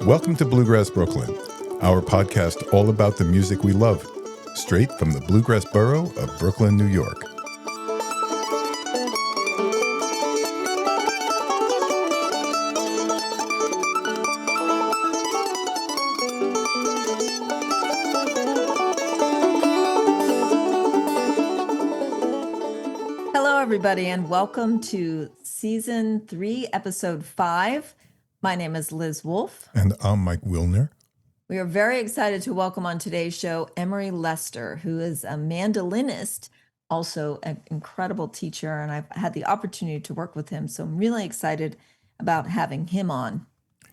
Welcome to Bluegrass Brooklyn, our podcast all about the music we love, straight from the Bluegrass borough of Brooklyn, New York. Hello, everybody, and welcome to Season 3, Episode 5. My name is Liz Wolfe. And I'm Mike Wilner. We are very excited to welcome on today's show Emory Lester, who is a mandolinist, also an incredible teacher, and I've had the opportunity to work with him, so I'm really excited about having him on.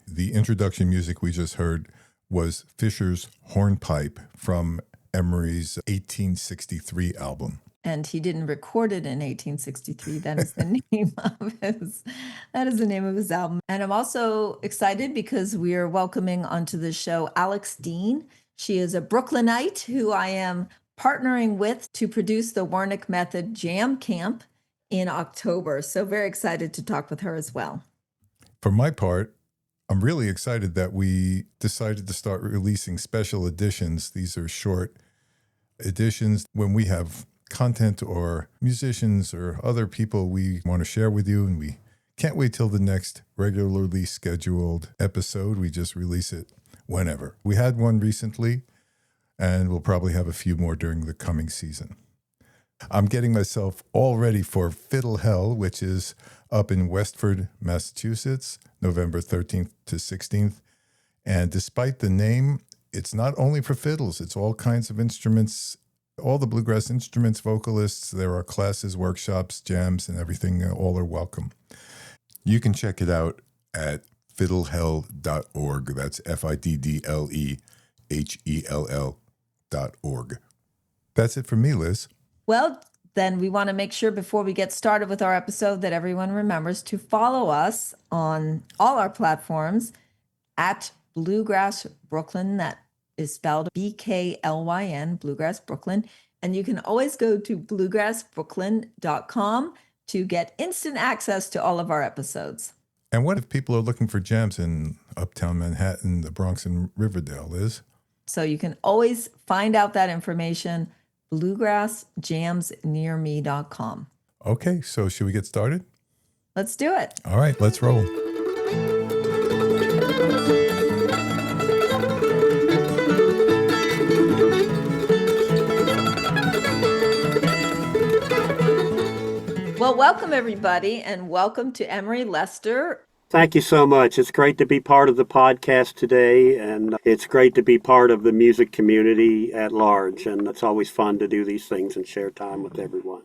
The introduction music we just heard was Fisher's Hornpipe from Emory's 1863 album. And he didn't record it in 1863. That is the name of his album. And I'm also excited because we are welcoming onto the show Alex Deane. She is a Brooklynite who I am partnering with to produce the Warnick Method Jam Camp in October. So very excited to talk with her as well. For my part, I'm really excited that we decided to start releasing special editions. These are short editions when we have content or musicians or other people we want to share with you, and we can't wait till the next regularly scheduled episode. We just release it whenever. We had one recently, and we'll probably have a few more during the coming season. I'm getting myself all ready for Fiddle Hell, which is up in Westford, Massachusetts, November 13th to 16th. And despite the name, it's not only for fiddles, it's all kinds of instruments, all the bluegrass instruments, vocalists. There are classes, workshops, jams, and everything. All are welcome. You can check it out at fiddlehell.org. That's FIDDLEHELL.org. That's it for me, Liz. Well, then we want to make sure before we get started with our episode that everyone remembers to follow us on all our platforms at Bluegrass Brooklyn. That is spelled BKLYN, Bluegrass Brooklyn. And you can always go to bluegrassbrooklyn.com to get instant access to all of our episodes. And what if people are looking for jams in Uptown Manhattan, the Bronx, and Riverdale, Liz? So you can always find out that information, bluegrassjamsnearme.com. Okay, so should we get started? Let's do it. All right, let's roll. Well, welcome everybody, and welcome to Emory Lester. Thank you so much. It's great to be part of the podcast today, and it's great to be part of the music community at large, and it's always fun to do these things and share time with everyone.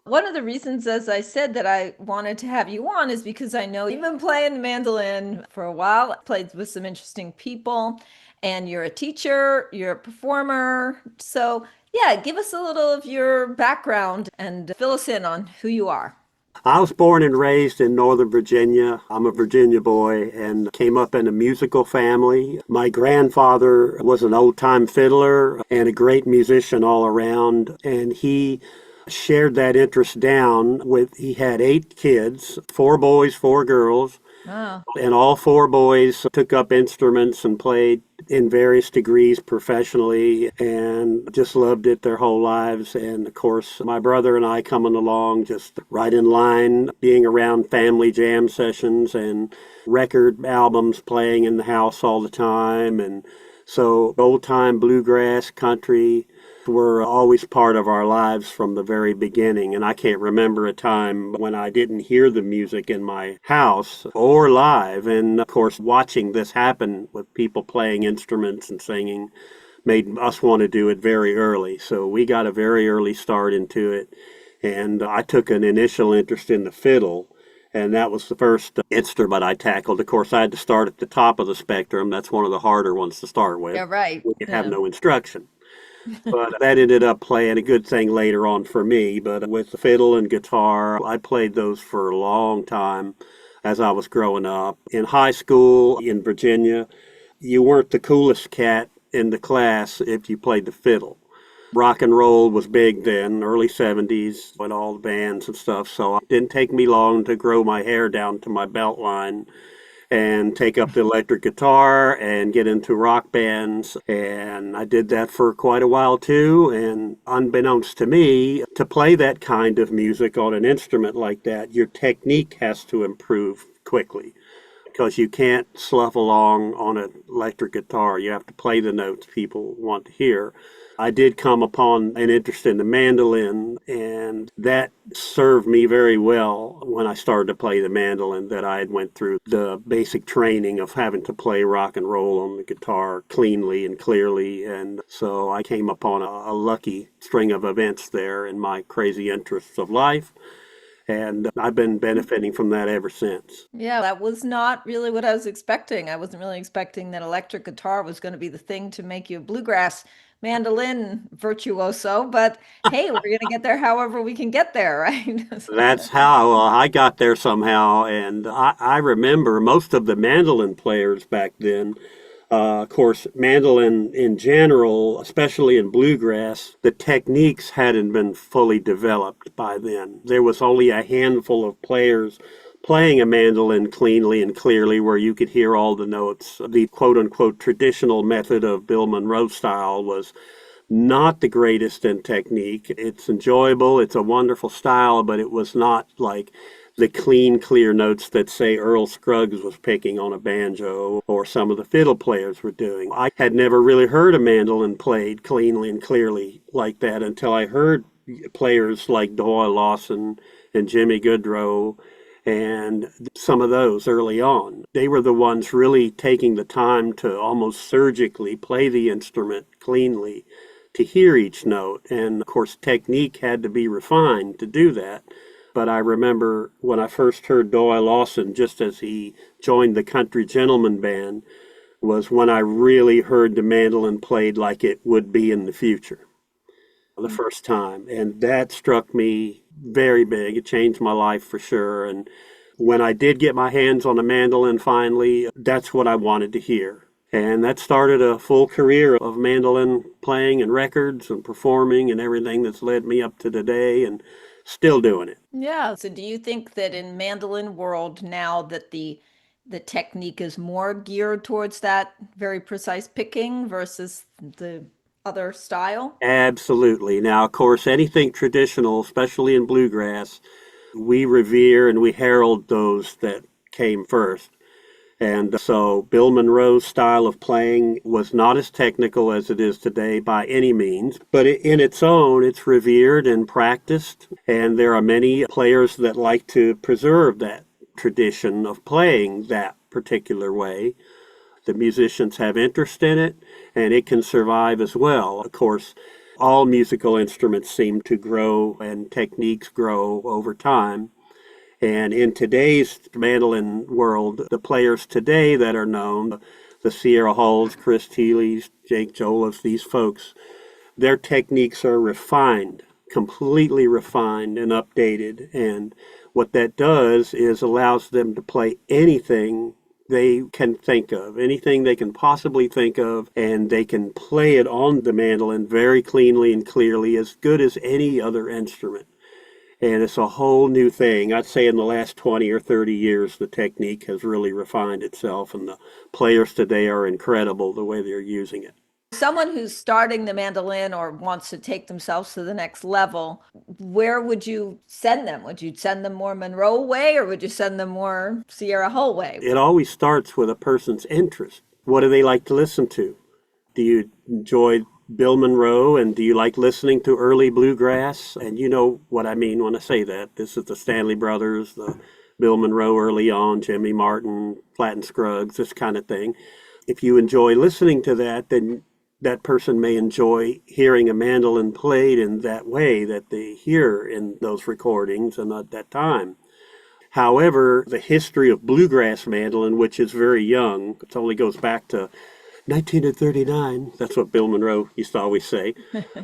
One of the reasons, as I said, that I wanted to have you on is because I know you've been playing the mandolin for a while, played with some interesting people, and you're a teacher, you're a performer. So yeah, give us a little of your background and fill us in on who you are. I was born and raised in Northern Virginia. I'm a Virginia boy and came up in a musical family. My grandfather was an old-time fiddler and a great musician all around, and he shared that interest down with, he had 8 kids, 4 boys, 4 girls. Wow. And all 4 boys took up instruments and played in various degrees professionally and just loved it their whole lives. And of course, my brother and I coming along just right in line, being around family jam sessions and record albums playing in the house all the time. And so old time bluegrass, country were always part of our lives from the very beginning. And I can't remember a time when I didn't hear the music in my house or live. And of course, watching this happen with people playing instruments and singing made us want to do it very early. So we got a very early start into it. And I took an initial interest in the fiddle. And that was the first instrument I tackled. Of course, I had to start at the top of the spectrum. That's one of the harder ones to start with. Yeah, right. You have no instruction. But that ended up playing a good thing later on for me. But with the fiddle and guitar, I played those for a long time as I was growing up. In high school in Virginia, you weren't the coolest cat in the class if you played the fiddle. Rock and roll was big then, early 70s, with all the bands and stuff. So it didn't take me long to grow my hair down to my belt line and take up the electric guitar and get into rock bands. And I did that for quite a while too. And unbeknownst to me, to play that kind of music on an instrument like that, your technique has to improve quickly because you can't slough along on an electric guitar. You have to play the notes people want to hear. I did come upon an interest in the mandolin, and that served me very well when I started to play the mandolin, that I had went through the basic training of having to play rock and roll on the guitar cleanly and clearly. And so I came upon a lucky string of events there in my crazy interests of life. And I've been benefiting from that ever since. Yeah, that was not really what I was expecting. I wasn't really expecting that electric guitar was going to be the thing to make you a bluegrass mandolin virtuoso, but hey, we're going to get there however we can get there, right? That's how I got there somehow. And I remember most of the mandolin players back then. Of course, mandolin in general, especially in bluegrass, the techniques hadn't been fully developed by then. There was only a handful of players playing a mandolin cleanly and clearly where you could hear all the notes. The quote unquote traditional method of Bill Monroe style was not the greatest in technique. It's enjoyable, it's a wonderful style, but it was not like the clean, clear notes that, say, Earl Scruggs was picking on a banjo or some of the fiddle players were doing. I had never really heard a mandolin played cleanly and clearly like that until I heard players like Doyle Lawson and Jimmy Goodrow and some of those early on. They were the ones really taking the time to almost surgically play the instrument cleanly to hear each note. And of course, technique had to be refined to do that. But I remember when I first heard Doyle Lawson, just as he joined the Country Gentleman Band, was when I really heard the mandolin played like it would be in the future, the first time. And that struck me very big. It changed my life for sure. And when I did get my hands on a mandolin finally, that's what I wanted to hear. And that started a full career of mandolin playing and records and performing and everything that's led me up to today, and still doing it. Yeah. So do you think that in mandolin world now that the technique is more geared towards that very precise picking versus the other style? Absolutely. Now, of course, anything traditional, especially in bluegrass, we revere and we herald those that came first. And so Bill Monroe's style of playing was not as technical as it is today by any means, but in its own, it's revered and practiced. And there are many players that like to preserve that tradition of playing that particular way. The musicians have interest in it, and it can survive as well. Of course, all musical instruments seem to grow and techniques grow over time. And in today's mandolin world, the players today that are known, the Sierra Hulls, Chris Thiele's, Jake Joliffe, these folks, their techniques are refined, completely refined and updated. And what that does is allows them to play anything they can think of, anything they can possibly think of, and they can play it on the mandolin very cleanly and clearly, as good as any other instrument. And it's a whole new thing. I'd say in the last 20 or 30 years, the technique has really refined itself, and the players today are incredible the way they're using it. Someone who's starting the mandolin or wants to take themselves to the next level, where would you send them? Would you send them more Monroe way or would you send them more Sierra Hull way? It always starts with a person's interest. What do they like to listen to? Do you enjoy Bill Monroe, and do you like listening to early bluegrass? And you know what I mean when I say that. This is the Stanley Brothers, the Bill Monroe early on, Jimmy Martin, Platt and Scruggs, this kind of thing. If you enjoy listening to that, then that person may enjoy hearing a mandolin played in that way that they hear in those recordings and at that time. However, the history of bluegrass mandolin, which is very young, it only goes back to 1939, that's what Bill Monroe used to always say.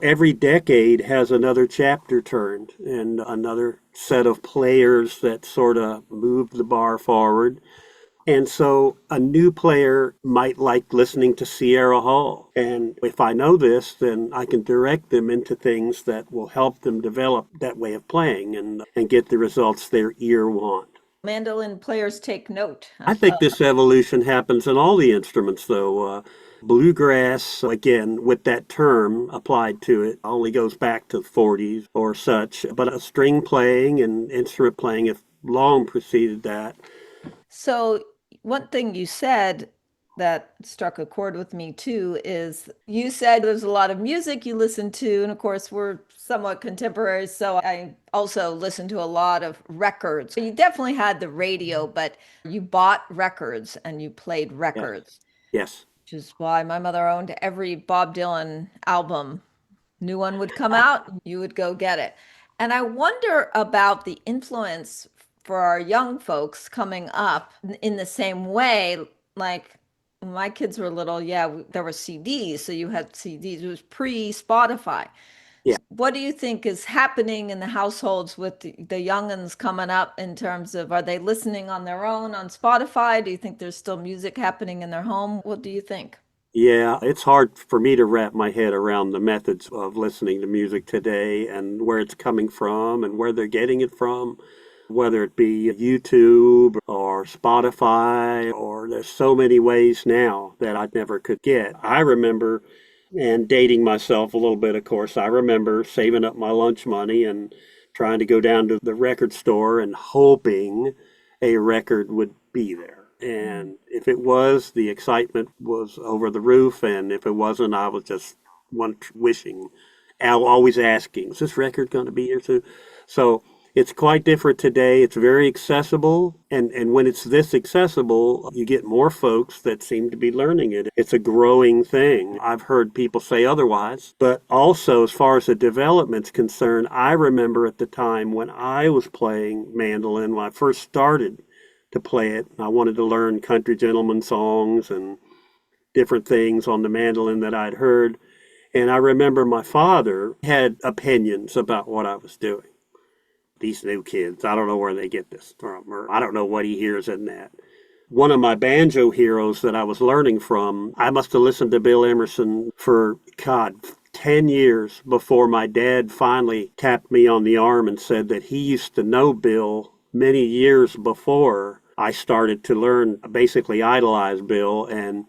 Every decade has another chapter turned and another set of players that sort of moved the bar forward. And so a new player might like listening to Sierra Hull. And if I know this, then I can direct them into things that will help them develop that way of playing and get the results their ear want. Mandolin players take note. I think this evolution happens in all the instruments, though. Bluegrass, again, with that term applied to it, only goes back to the 40s or such. But string playing and instrument playing have long preceded that. So, one thing you said that struck a chord with me too is you said there's a lot of music you listen to, and of course, we're somewhat contemporary, so I also listen to a lot of records. You definitely had the radio, but you bought records and you played Yes. records, Yes. which is why my mother owned every Bob Dylan album. New one would come out, you would go get it. And I wonder about the influence for our young folks coming up in the same way. Like when my kids were little, yeah, there were CDs. So you had CDs. It was pre-Spotify. Yeah. What do you think is happening in the households with the youngins coming up in terms of, are they listening on their own on Spotify? Do you think there's still music happening in their home? What do you think? Yeah, it's hard for me to wrap my head around the methods of listening to music today and where it's coming from and where they're getting it from, whether it be YouTube or Spotify, or there's so many ways now that I never could get. I remember, and dating myself a little bit, of course, I remember saving up my lunch money and trying to go down to the record store and hoping a record would be there. And if it was, the excitement was over the roof. And if it wasn't, I was just wishing, always asking, is this record going to be here too? So it's quite different today. It's very accessible. And when it's this accessible, you get more folks that seem to be learning it. It's a growing thing. I've heard people say otherwise. But also, as far as the development's concerned, I remember at the time when I was playing mandolin, when I first started to play it, I wanted to learn country gentleman songs and different things on the mandolin that I'd heard. And I remember my father had opinions about what I was doing. These new kids, I don't know where they get this from, or I don't know what he hears in that. One of my banjo heroes that I was learning from, I must have listened to Bill Emerson for, God, 10 years before my dad finally tapped me on the arm and said that he used to know Bill many years before I started to learn, basically idolize Bill. And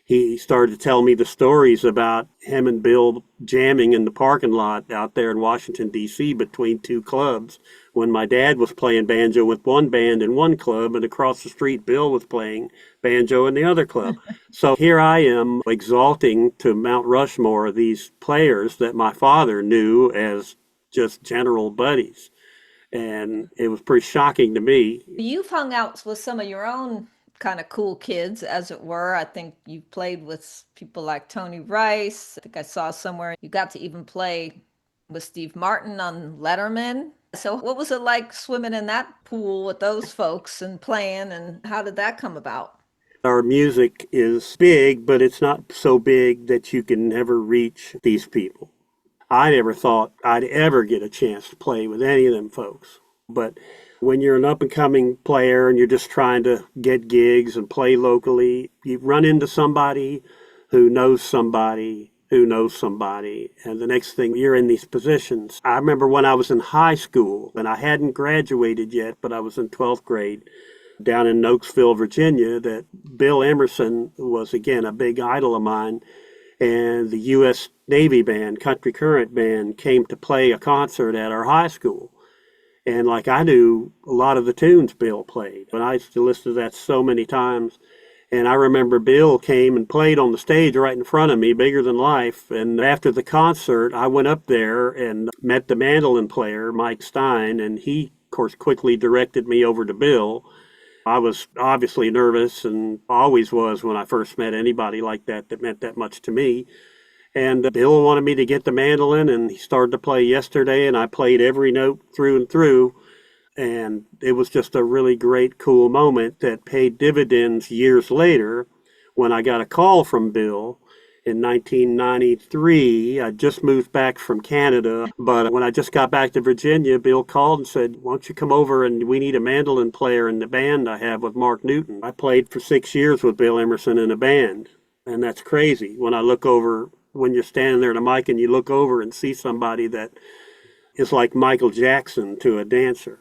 he started to tell me the stories about him and Bill jamming in the parking lot out there in Washington, D.C. between two clubs when my dad was playing banjo with one band in one club, and across the street Bill was playing banjo in the other club. So here I am exalting to Mount Rushmore these players that my father knew as just general buddies. And it was pretty shocking to me. You've hung out with some of your own kind of cool kids, as it were. I think you played with people like Tony Rice. I think I saw somewhere you got to even play with Steve Martin on Letterman. So, what was it like swimming in that pool with those folks and playing, and how did that come about? Our music is big, but it's not so big that you can never reach these people. I never thought I'd ever get a chance to play with any of them folks. But when you're an up-and-coming player and you're just trying to get gigs and play locally, you run into somebody who knows somebody who knows somebody, and the next thing you're in these positions. I remember when I was in high school, and I hadn't graduated yet, but I was in 12th grade, down in Oaksville, Virginia, that Bill Emerson was, again, a big idol of mine. And the U.S. Navy band, Country Current band, came to play a concert at our high school. And like I knew a lot of the tunes Bill played. And I used to listen to that so many times. And I remember Bill came and played on the stage right in front of me, bigger than life. And after the concert, I went up there and met the mandolin player, Mike Stein. And he, of course, quickly directed me over to Bill. I was obviously nervous and always was when I first met anybody like that meant that much to me. And Bill wanted me to get the mandolin, and he started to play yesterday, and I played every note through and through. And it was just a really great, cool moment that paid dividends years later when I got a call from Bill in 1993. I just moved back from Canada, but when I just got back to Virginia, Bill called and said, why don't you come over, and we need a mandolin player in the band I have with Mark Newton. I played for 6 years with Bill Emerson in a band, and that's crazy. When I look over, when you're standing there at a mic and you look over and see somebody that is like Michael Jackson to a dancer.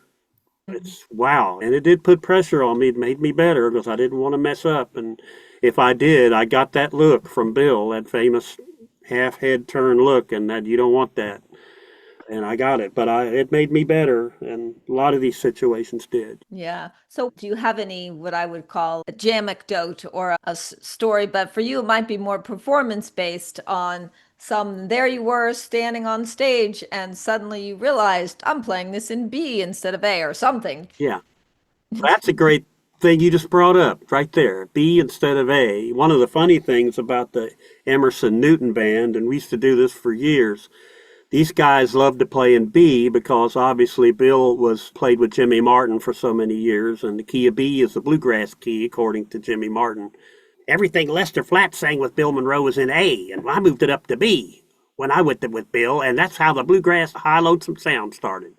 It's wow. And it did put pressure on me. It made me better because I didn't want to mess up. And if I did, I got that look from Bill, that famous half head turn look, and that you don't want that. And I got it, but it made me better. And a lot of these situations did. Yeah. So, do you have any what I would call a jamecdote or a story? But for you, it might be more performance based on some. There you were standing on stage, and suddenly you realized I'm playing this in B instead of A or something. Yeah. That's a great thing you just brought up right there. B instead of A. One of the funny things about the Emerson Newton band, and we used to do this for years, these guys loved to play in B because obviously Bill was played with Jimmy Martin for so many years, and the key of B is the bluegrass key, according to Jimmy Martin. Everything Lester Flatt sang with Bill Monroe was in A, and I moved it up to B when I went with Bill, and that's how the bluegrass high lonesome sound started.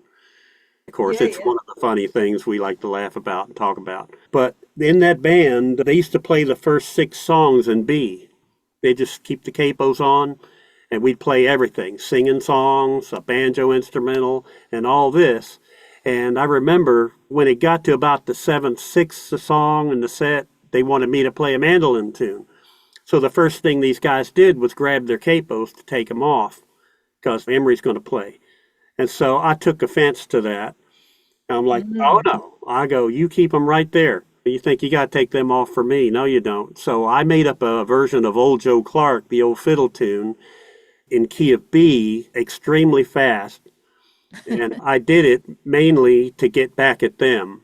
Of course, Yeah, it's yeah. one of the funny things we like to laugh about and talk about. But in that band, they used to play the first 6 songs in B. They just keep the capos on, and we'd play everything, singing songs, a banjo instrumental, and all this. And I remember when it got to about the seventh, sixth song in the set, they wanted me to play a mandolin tune. So the first thing these guys did was grab their capos to take them off because Emory's going to play. And so I took offense to that. I'm like, oh Mm. no. I go, you keep them right there. You think you got to take them off for me? No, you don't. So I made up a version of Old Joe Clark, the old fiddle tune, in key of B, extremely fast. And I did it mainly to get back at them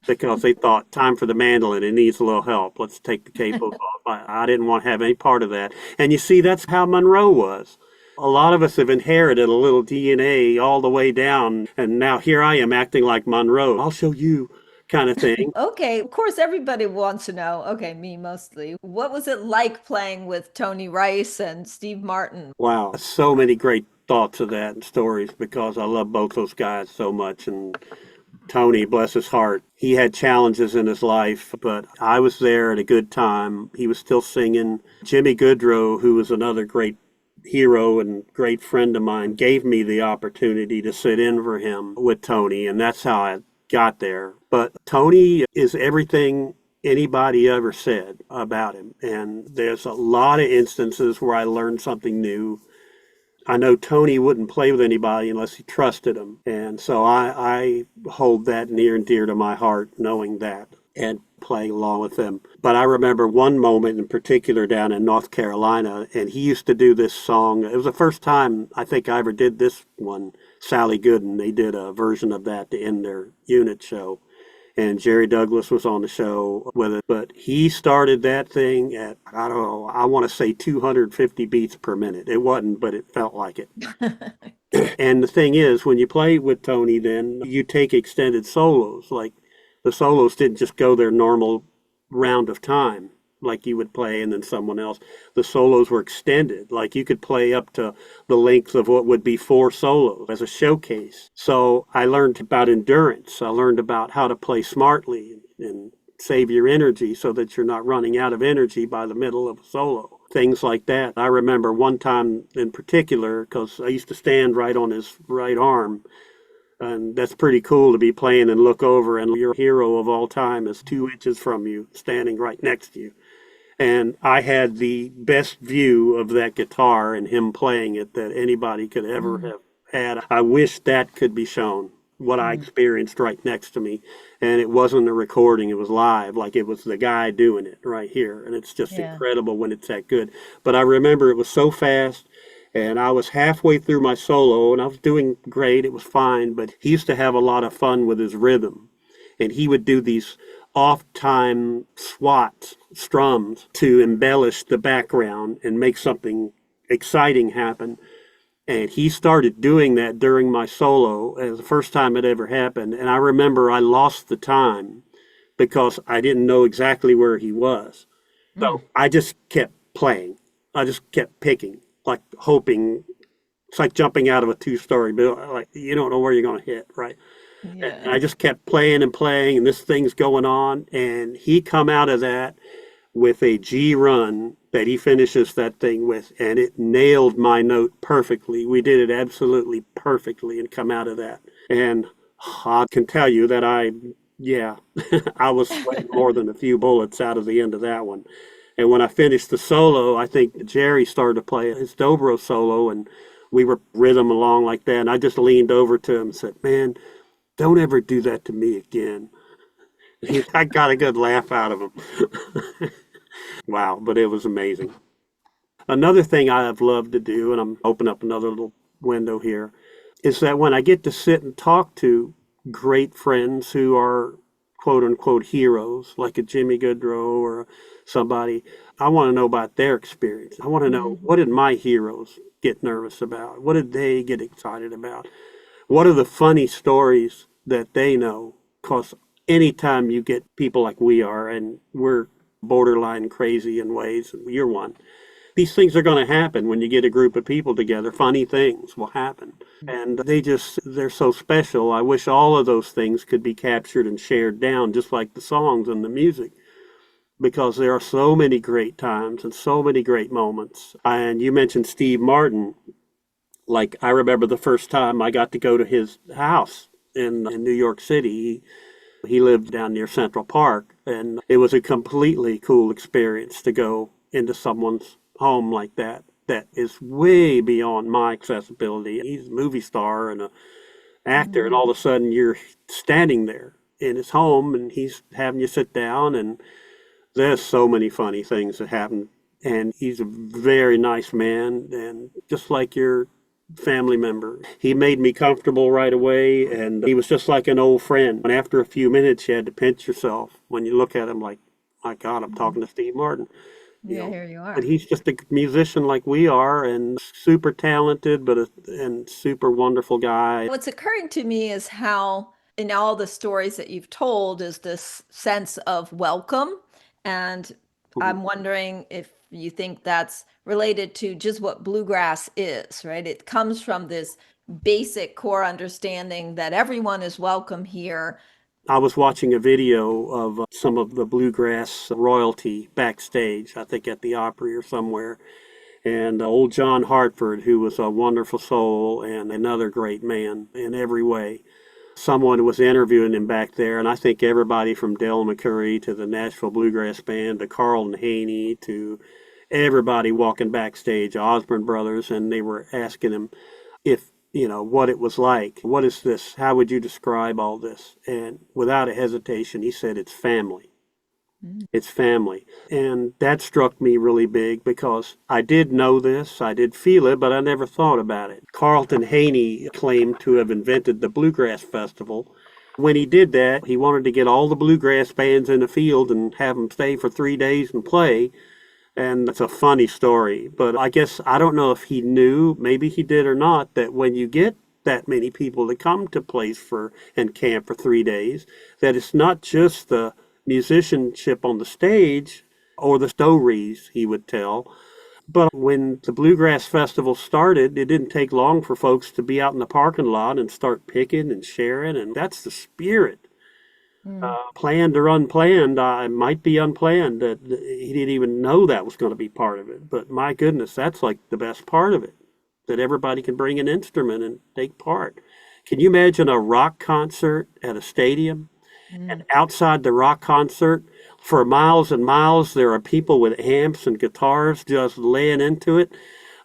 because they thought, time for the mandolin. It needs a little help. Let's take the capos off. I didn't want to have any part of that. And you see, that's how Monroe was. A lot of us have inherited a little DNA all the way down. And now here I am acting like Monroe. I'll show you kind of thing. Okay, of course, everybody wants to know. Okay, me mostly. What was it like playing with Tony Rice and Steve Martin? Wow. So many great thoughts of that and stories because I love both those guys so much. And Tony, bless his heart, he had challenges in his life, but I was there at a good time. He was still singing. Jimmy Goodrow, who was another great hero and great friend of mine, gave me the opportunity to sit in for him with Tony, and that's how I got there. But Tony is everything anybody ever said about him, and there's a lot of instances where I learned something new. I know Tony wouldn't play with anybody unless he trusted him. And so I hold that near and dear to my heart, knowing that and playing along with them. But I remember one moment in particular down in North Carolina, and he used to do this song. It was the first time I think I ever did this one, Sally Gooden. They did a version of that to end their unit show. And Jerry Douglas was on the show with it. But he started that thing at, I don't know, I want to say 250 beats per minute. It wasn't, but it felt like it. And the thing is, when you play with Tony, then you take extended solos. Like the solos didn't just go their normal round of time like you would play and then someone else. The solos were extended. Like you could play up to the length of what would be 4 solos as a showcase. So I learned about endurance. I learned about how to play smartly and save your energy so that you're not running out of energy by the middle of a solo. Things like that. I remember one time in particular, because I used to stand right on his right arm, and that's pretty cool to be playing and look over and your hero of all time is 2 inches from you, standing right next to you. And I had the best view of that guitar and him playing it that anybody could ever Mm, have had. I wish that could be shown, what I mm. experienced right next to me. And it wasn't a recording, it was live, like it was the guy doing it right here. And it's just Yeah. incredible when it's that good. But I remember it was so fast. And I was halfway through my solo and I was doing great. It was fine. But he used to have a lot of fun with his rhythm. And he would do these off-time swats, strums, to embellish the background and make something exciting happen. And he started doing that during my solo as the first time it ever happened. And I remember I lost the time because I didn't know exactly where he was. Mm. So I just kept playing. I just kept picking, like hoping. It's like jumping out of a 2-story building. Like you don't know where you're going to hit, right? And Yeah. I just kept playing and playing, and this thing's going on. And he come out of that with a G run that he finishes that thing with, and it nailed my note perfectly. We did it absolutely perfectly and come out of that. And I can tell you that yeah, I was sweating more than a few bullets out of the end of that one. And when I finished the solo, I think Jerry started to play his dobro solo, and we were rhythm along like that. And I just leaned over to him and said, "Man, don't ever do that to me again." I got a good laugh out of him. Wow, but it was amazing. Another thing I have loved to do, and I'm opening up another little window here, is that when I get to sit and talk to great friends who are quote unquote heroes, like a Jimmy Goodrow or somebody, I want to know about their experience. I want to know, what did my heroes get nervous about? What did they get excited about? What are the funny stories that they know? Because anytime you get people like we are, and we're borderline crazy in ways, and you're one, these things are going to happen when you get a group of people together. Funny things will happen. And they're so special. I wish all of those things could be captured and shared down, just like the songs and the music, because there are so many great times and so many great moments. And you mentioned Steve Martin. Like, I remember the first time I got to go to his house in New York City. He lived down near Central Park, and it was a completely cool experience to go into someone's home like that. That is way beyond my accessibility. He's a movie star and an actor, and all of a sudden you're standing there in his home, and he's having you sit down, and there's so many funny things that happen. And he's a very nice man, and just like your family member. He made me comfortable right away, and he was just like an old friend. And after a few minutes, you had to pinch yourself when you look at him like, my God, I'm talking to Steve Martin. Yeah, here you are. And he's just a musician like we are, and super talented, and super wonderful guy. What's occurring to me is how, in all the stories that you've told, is this sense of welcome. And I'm wondering if you think that's related to just what bluegrass is, right? It comes from this basic core understanding that everyone is welcome here. I was watching a video of some of the bluegrass royalty backstage, I think at the Opry or somewhere. And old John Hartford, who was a wonderful soul and another great man in every way. Someone was interviewing him back there, and I think everybody from Del McCoury to the Nashville Bluegrass Band to Carlton Haney to everybody walking backstage, Osborne Brothers, and they were asking him if, what it was like. What is this? How would you describe all this? And without a hesitation, he said, it's family. It's family. And that struck me really big because I did know this, I did feel it, but I never thought about it. Carlton Haney claimed to have invented the Bluegrass Festival. When he did that, he wanted to get all the bluegrass bands in the field and have them stay for 3 days and play. And it's a funny story, but I guess I don't know if he knew, maybe he did or not, that when you get that many people to come to place for and camp for 3 days, that it's not just the musicianship on the stage or the stories, he would tell. But when the Bluegrass Festival started, it didn't take long for folks to be out in the parking lot and start picking and sharing, and that's the spirit. Planned or unplanned, I might be unplanned. That he didn't even know that was going to be part of it. But my goodness, that's like the best part of it, that everybody can bring an instrument and take part. Can you imagine a rock concert at a stadium? And outside the rock concert, for miles and miles, there are people with amps and guitars just laying into it,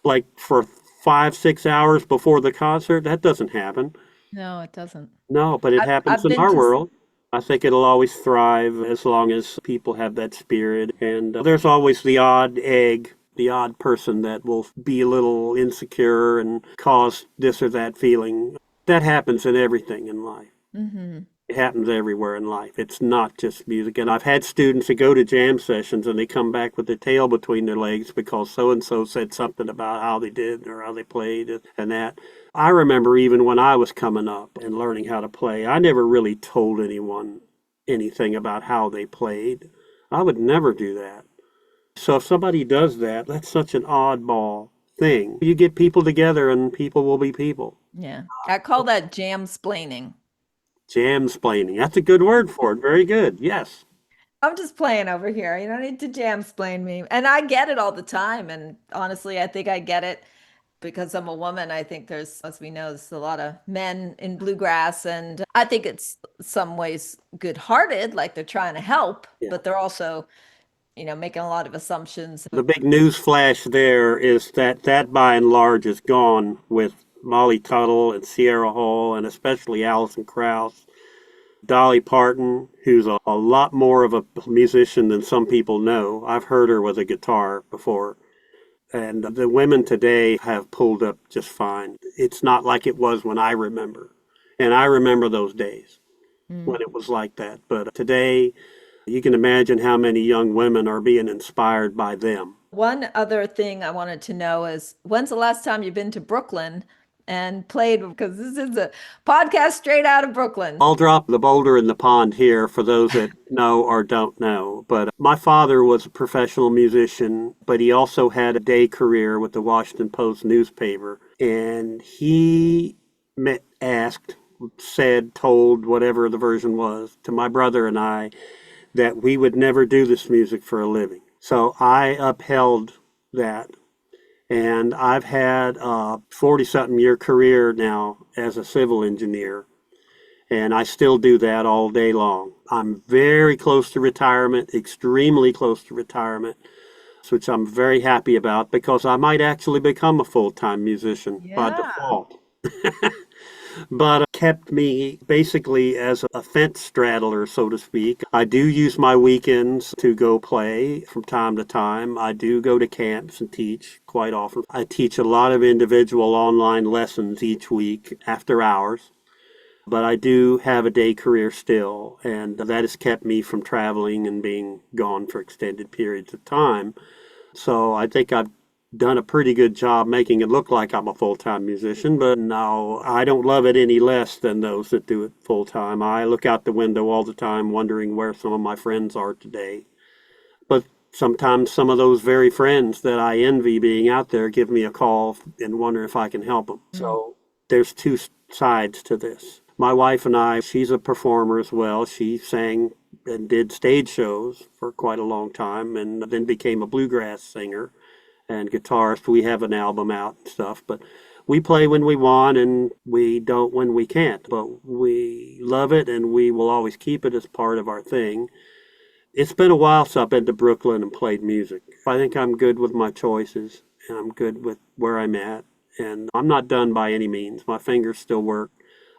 like for 5, 6 hours before the concert. That doesn't happen. No, it doesn't. No, but it happens I've in been our to world. I think it'll always thrive as long as people have that spirit. And there's always the odd egg, the odd person that will be a little insecure and cause this or that feeling. That happens in everything in life. It happens everywhere in life. It's not just music. And I've had students that go to jam sessions and they come back with their tail between their legs because so-and-so said something about how they did or how they played and that. I remember even when I was coming up and learning how to play, I never really told anyone anything about how they played. I would never do that. So if somebody does that, that's such an oddball thing. You get people together and people will be people. Yeah. I call that jam-splaining. Jam-splaining. That's a good word for it. Very good. Yes. I'm just playing over here. You don't need to jam-splain me. And I get it all the time. And honestly, I think I get it Because I'm a woman, I think there's, as we know, there's a lot of men in bluegrass. And I think it's some ways good-hearted, like they're trying to help, Yeah. but they're also, making a lot of assumptions. The big news flash there is that by and large is gone with Molly Tuttle and Sierra Hull and especially Alison Krauss. Dolly Parton, who's a lot more of a musician than some people know. I've heard her with a guitar before. And the women today have pulled up just fine. It's not like it was when I remember. And I remember those days when it was like that. But today, you can imagine how many young women are being inspired by them. One other thing I wanted to know is when's the last time you've been to Brooklyn and played? Because this is a podcast straight out of Brooklyn. I'll drop the boulder in the pond here for those that know or don't know. But my father was a professional musician, but he also had a day career with the Washington Post newspaper. And he asked, said, told, whatever the version was, to my brother and I that we would never do this music for a living. So I upheld that. And I've had a 40-something year career now as a civil engineer, and I still do that all day long. I'm very close to retirement, extremely close to retirement, which I'm very happy about because I might actually become a full-time musician by default. But kept me basically as a fence straddler, so to speak. I do use my weekends to go play from time to time. I do go to camps and teach quite often. I teach a lot of individual online lessons each week after hours. But I do have a day career still, and that has kept me from traveling and being gone for extended periods of time. So I think I've done a pretty good job making it look like I'm a full-time musician, but no, I don't love it any less than those that do it full-time. I look out the window all the time wondering where some of my friends are today. But sometimes some of those very friends that I envy being out there give me a call and wonder if I can help them. So there's two sides to this. My wife and I, she's a performer as well. She sang and did stage shows for quite a long time and then became a bluegrass singer and guitarist. We have an album out and stuff, but we play when we want and we don't when we can't. But we love it and we will always keep it as part of our thing. It's been a while since I've been to Brooklyn and played music. I think I'm good with my choices and I'm good with where I'm at. And I'm not done by any means. My fingers still work.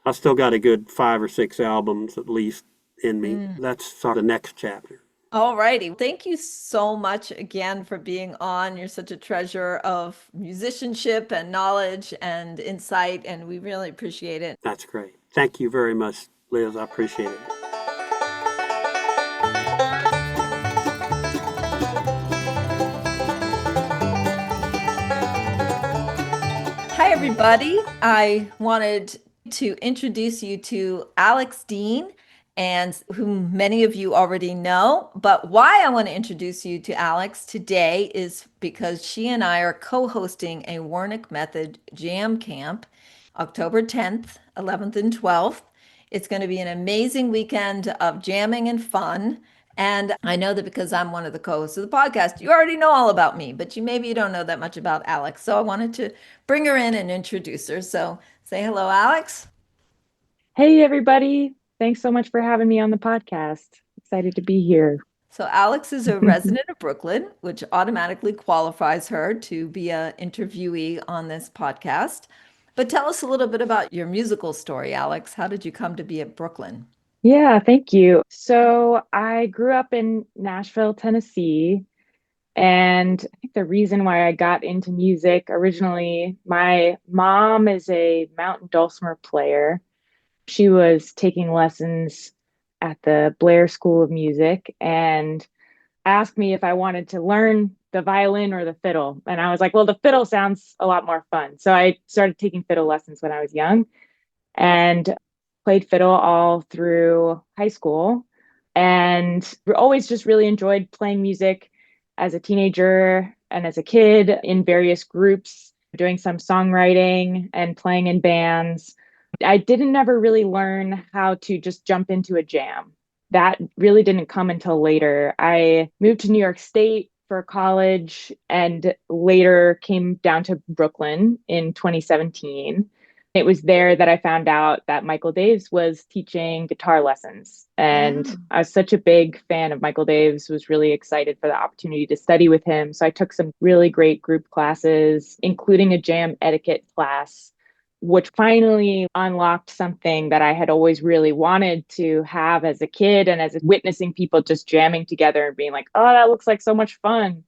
I still got a good 5 or 6 albums at least in me. That's sort of the next chapter. All righty. Thank you so much again for being on. You're such a treasure of musicianship and knowledge and insight, and we really appreciate it. That's great. Thank you very much, Liz. I appreciate it. Hi, everybody. I wanted to introduce you to Alex Deane, and whom many of you already know. But why I want to introduce you to Alex today is because she and I are co-hosting a Warnick Method Jam Camp, October 10th, 11th, and 12th. It's going to be an amazing weekend of jamming and fun. And I know that because I'm one of the co-hosts of the podcast, you already know all about me, but maybe you don't know that much about Alex. So I wanted to bring her in and introduce her. So say hello, Alex. Hey, everybody. Thanks so much for having me on the podcast. Excited to be here. So Alex is a resident of Brooklyn, which automatically qualifies her to be an interviewee on this podcast. But tell us a little bit about your musical story, Alex. How did you come to be at Brooklyn? Yeah, thank you. So I grew up in Nashville, Tennessee. And I think the reason why I got into music originally, my mom is a mountain dulcimer player. She was taking lessons at the Blair School of Music and asked me if I wanted to learn the violin or the fiddle. And I was like, well, the fiddle sounds a lot more fun. So I started taking fiddle lessons when I was young and played fiddle all through high school. And always just really enjoyed playing music as a teenager and as a kid in various groups, doing some songwriting and playing in bands. I didn't never really learn how to just jump into a jam. That really didn't come until later. I moved to New York State for college and later came down to Brooklyn in 2017. It was there that I found out that Michael Daves was teaching guitar lessons. And Wow. I was such a big fan of Michael Daves, was really excited for the opportunity to study with him. So I took some really great group classes, including a jam etiquette class, which finally unlocked something that I had always really wanted to have as a kid, and as witnessing people just jamming together and being like, oh, that looks like so much fun,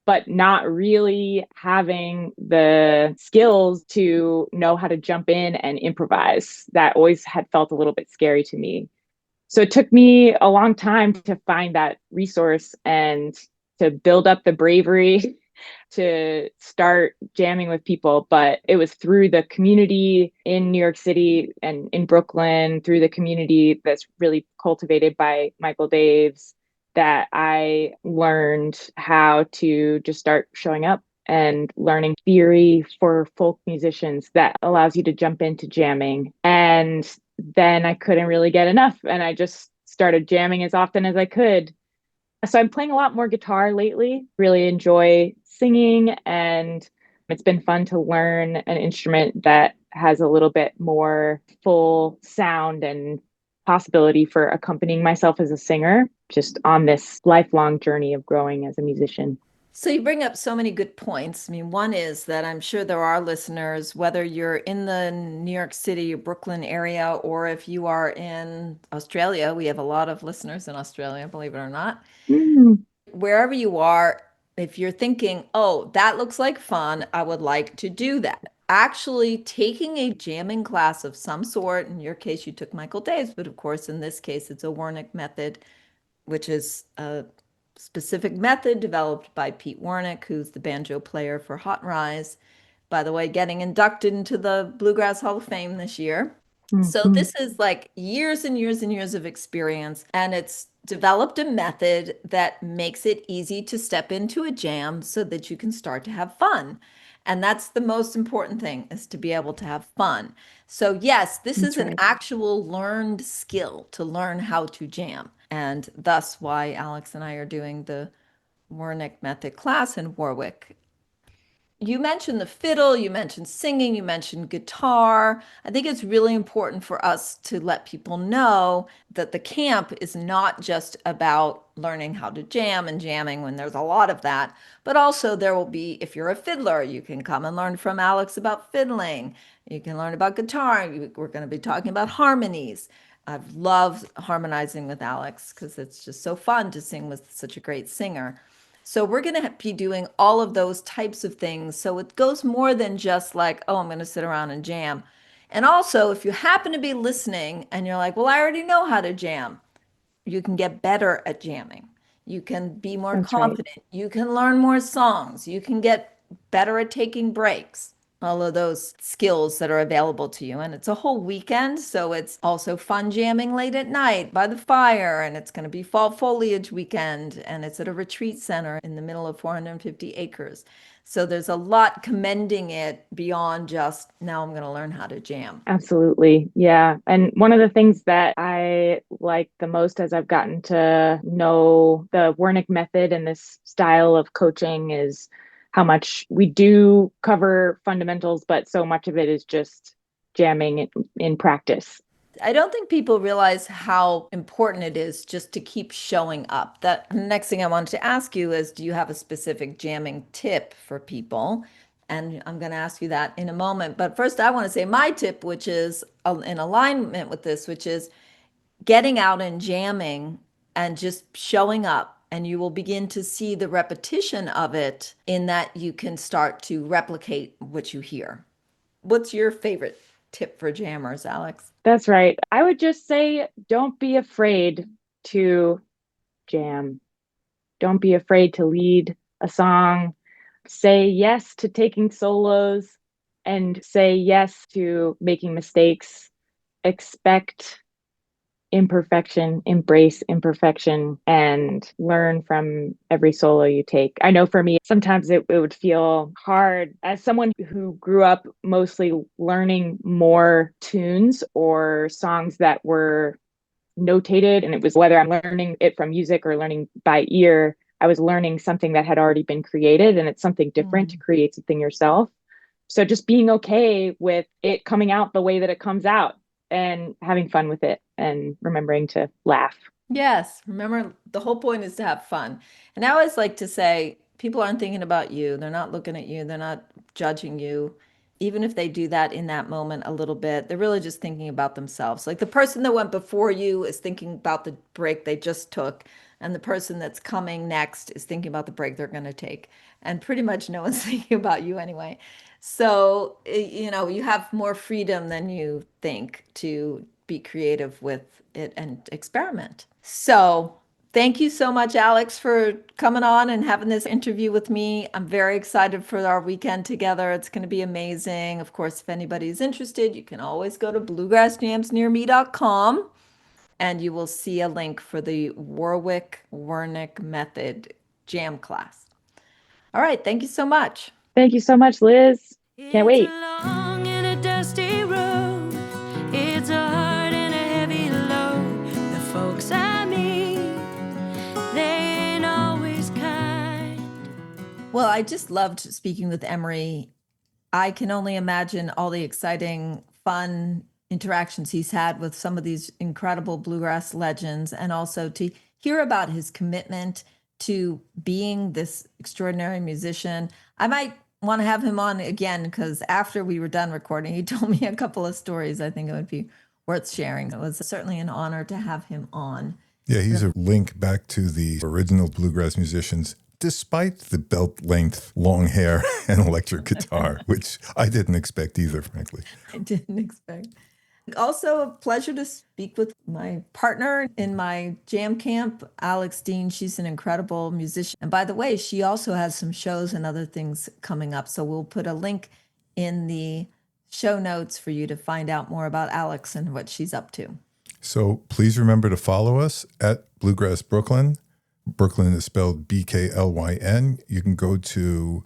but not really having the skills to know how to jump in and improvise. That always had felt a little bit scary to me. So it took me a long time to find that resource and to build up the bravery to start jamming with people. But it was through the community in New York City and in Brooklyn, through the community that's really cultivated by Michael Daves, that I learned how to just start showing up and learning theory for folk musicians that allows you to jump into jamming. And then I couldn't really get enough, and I just started jamming as often as I could. So I'm playing a lot more guitar lately. Really enjoy singing, and it's been fun to learn an instrument that has a little bit more full sound and possibility for accompanying myself as a singer, just on this lifelong journey of growing as a musician. So you bring up so many good points. I mean, one is that I'm sure there are listeners, whether you're in the New York City or Brooklyn area, or if you are in Australia. We have a lot of listeners in Australia, believe it or not. Mm, Wherever you are, if you're thinking, oh, that looks like fun, I would like to do that. Actually, taking a jamming class of some sort, in your case, you took Michael Dave's, but of course, in this case, it's a Wernick method, which is a specific method developed by Pete Wernick, who's the banjo player for Hot Rise. By the way, getting inducted into the Bluegrass Hall of Fame this year. So mhm. this is like years and years and years of experience, and it's developed a method that makes it easy to step into a jam so that you can start to have fun. And that's the most important thing, is to be able to have fun. So yes, this is That's an right. actual learned skill to learn how to jam. And thus why Alex and I are doing the Wernick method class in Warwick. You mentioned the fiddle, you mentioned singing, you mentioned guitar. I think it's really important for us to let people know that the camp is not just about learning how to jam and jamming when there's a lot of that, but also there will be, if you're a fiddler, you can come and learn from Alex about fiddling. You can learn about guitar. We're going to be talking about harmonies. I've loved harmonizing with Alex because it's just so fun to sing with such a great singer. So we're going to be doing all of those types of things. So it goes more than just like, oh, I'm going to sit around and jam. And also, if you happen to be listening and you're like, well, I already know how to jam, you can get better at jamming. You can be more That's right. confident. You can learn more songs. You can get better at taking breaks. All of those skills that are available to you. And it's a whole weekend. So it's also fun jamming late at night by the fire. And it's going to be fall foliage weekend. And it's at a retreat center in the middle of 450 acres. So there's a lot commending it beyond just now I'm going to learn how to jam. Absolutely. Yeah. And one of the things that I like the most as I've gotten to know the Wernick method and this style of coaching is how much we do cover fundamentals, but so much of it is just jamming in practice. I don't think people realize how important it is just to keep showing up. That next thing I wanted to ask you is, do you have a specific jamming tip for people? And I'm going to ask you that in a moment. But first, I want to say my tip, which is in alignment with this, which is getting out and jamming and just showing up. And you will begin to see the repetition of it, in that you can start to replicate what you hear. What's your favorite tip for jammers, Alex? That's right. I would just say don't be afraid to jam. Don't be afraid to lead a song. Say yes to taking solos and say yes to making mistakes. Expect imperfection, embrace imperfection, and learn from every solo you take. I know for me, sometimes it would feel hard as someone who grew up mostly learning more tunes or songs that were notated, and it was whether I'm learning it from music or learning by ear. I was learning something that had already been created, and it's something different to create something yourself. So just being okay with it coming out the way that it comes out and having fun with it and remembering to laugh. Yes, remember the whole point is to have fun. And I always like to say, people aren't thinking about you. They're not looking at you. They're not judging you. Even if they do that in that moment a little bit, they're really just thinking about themselves. Like the person that went before you is thinking about the break they just took, and the person that's coming next is thinking about the break they're going to take. And pretty much no one's thinking about you anyway. So, you have more freedom than you think to be creative with it and experiment. So, thank you so much, Alex, for coming on and having this interview with me. I'm very excited for our weekend together. It's going to be amazing. Of course, if anybody's interested, you can always go to bluegrassjamsnearme.com and you will see a link for the Warwick Wernick Method jam class. All right. Thank you so much. Thank you so much, Liz. Can't wait. It's a long and a dusty road. It's a hard and a heavy load. The folks I meet, they ain't always kind. Well, I just loved speaking with Emory. I can only imagine all the exciting, fun interactions he's had with some of these incredible bluegrass legends, and also to hear about his commitment to being this extraordinary musician. I might want to have him on again because after we were done recording, he told me a couple of stories I think it would be worth sharing. It was certainly an honor to have him on. Yeah, he's a link back to the original bluegrass musicians, despite the belt-length long hair and electric guitar, which I didn't expect either, frankly. I didn't expect. Also, a pleasure to speak with my partner in my jam camp, Alex Deane. She's an incredible musician. And by the way, she also has some shows and other things coming up. So we'll put a link in the show notes for you to find out more about Alex and what she's up to. So please remember to follow us at Bluegrass Brooklyn. Brooklyn is spelled BKLYN. You can go to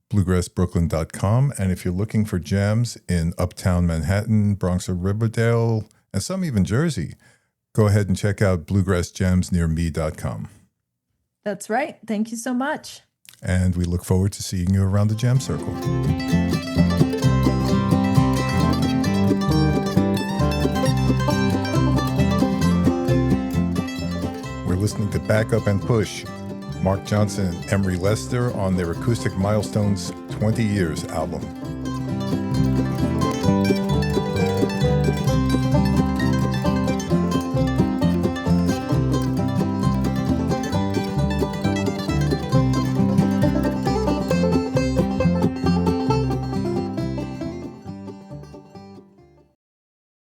bluegrassbrooklyn.com. And if you're looking for jams in Uptown Manhattan, Bronx or Riverdale, and some even Jersey, go ahead and check out bluegrassjamsnearme.com. That's right. Thank you so much. And we look forward to seeing you around the jam circle. We're listening to Back Up and Push, Mark Johnson and Emory Lester on their Acoustic Milestones 20 Years album.